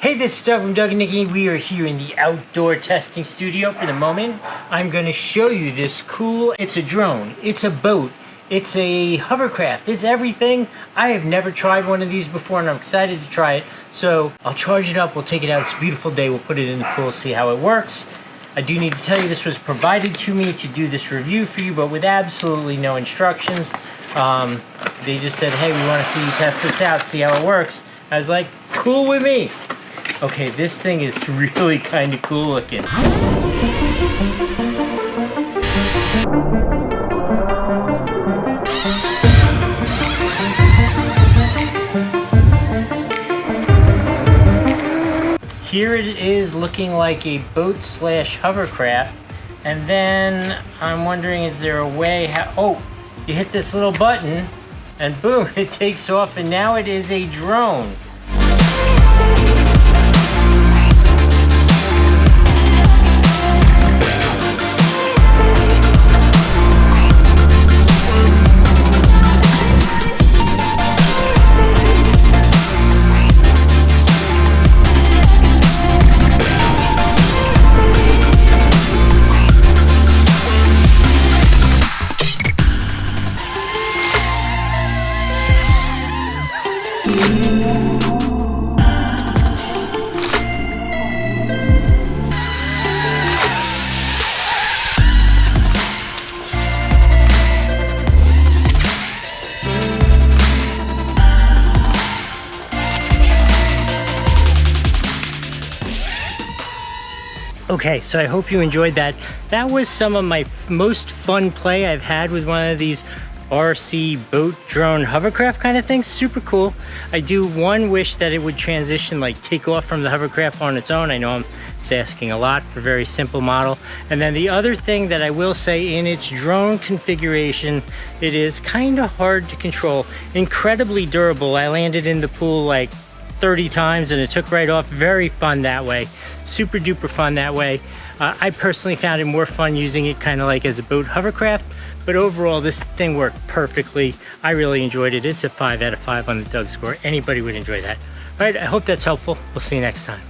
Hey, this is Doug from Doug and Nikki. We are here in the outdoor testing studio for the moment. I'm going to show you this cool, it's a drone, it's a boat, it's a hovercraft, it's everything. I have never tried one of these before and I'm excited to try it. So I'll charge it up, we'll take it out, it's a beautiful day, we'll put it in the pool, see how it works. I do need to tell you this was provided to me to do this review for you, but with absolutely no instructions. They just said, hey, we want to see you test this out, see how it works. I was like, cool with me. Okay, this thing is really kind of cool looking. Here it is looking like a boat slash hovercraft. And then I'm wondering, is there a way how, oh, you hit this little button and boom, it takes off and now it is a drone. Okay, so I hope you enjoyed that. That was some of my most fun play I've had with one of these RC boat drone hovercraft kind of things. Super cool. I do wish that it would transition, like take off from the hovercraft on its own. I know it's asking a lot for a very simple model. And then the other thing that I will say, in its drone configuration, it is kind of hard to control. Incredibly durable. I landed in the pool like 30 times and it took right off. Very fun that way. Super duper fun that way. I personally found it more fun using it kind of like as a boat hovercraft, but overall this thing worked perfectly. I really enjoyed it. It's a 5 out of 5 on the Doug score. Anybody would enjoy that. All right, I hope that's helpful. We'll see you next time.